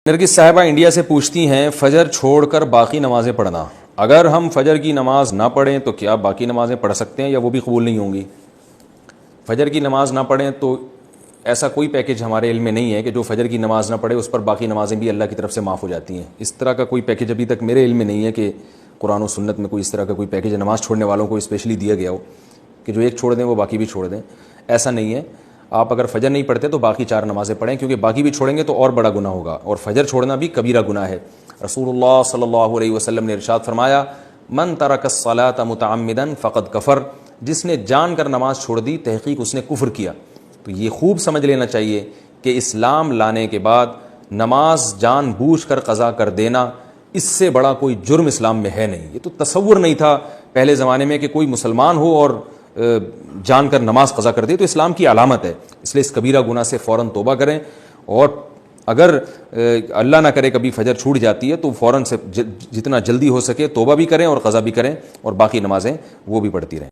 نرگس صاحبہ انڈیا سے پوچھتی ہیں فجر چھوڑ کر باقی نمازیں پڑھنا، اگر ہم فجر کی نماز نہ پڑھیں تو کیا باقی نمازیں پڑھ سکتے ہیں یا وہ بھی قبول نہیں ہوں گی؟ فجر کی نماز نہ پڑھیں تو ایسا کوئی پیکج ہمارے علم میں نہیں ہے کہ جو فجر کی نماز نہ پڑھے اس پر باقی نمازیں بھی اللہ کی طرف سے معاف ہو جاتی ہیں. اس طرح کا کوئی پیکج ابھی تک میرے علم میں نہیں ہے کہ قرآن و سنت میں کوئی اس طرح کا کوئی پیکج نماز چھوڑنے والوں کو اسپیشلی دیا گیا ہو کہ جو ایک چھوڑ دیں وہ باقی بھی چھوڑ دیں. ایسا نہیں ہے. آپ اگر فجر نہیں پڑھتے تو باقی 4 نمازیں پڑھیں، کیونکہ باقی بھی چھوڑیں گے تو اور بڑا گناہ ہوگا، اور فجر چھوڑنا بھی کبیرہ گناہ ہے. رسول اللہ صلی اللہ علیہ وسلم نے ارشاد فرمایا، من ترک الصلاۃ متعمدا فقد کفر، جس نے جان کر نماز چھوڑ دی تحقیق اس نے کفر کیا. تو یہ خوب سمجھ لینا چاہیے کہ اسلام لانے کے بعد نماز جان بوجھ کر قضا کر دینا، اس سے بڑا کوئی جرم اسلام میں ہے نہیں. یہ تو تصور نہیں تھا پہلے زمانے میں کہ کوئی مسلمان ہو اور جان کر نماز قضا کر دے، تو اسلام کی علامت ہے. اس لیے اس کبیرہ گناہ سے فوراً توبہ کریں، اور اگر اللہ نہ کرے کبھی فجر چھوٹ جاتی ہے تو فوراً سے جتنا جلدی ہو سکے توبہ بھی کریں اور قضا بھی کریں، اور باقی نمازیں وہ بھی پڑھتی رہیں.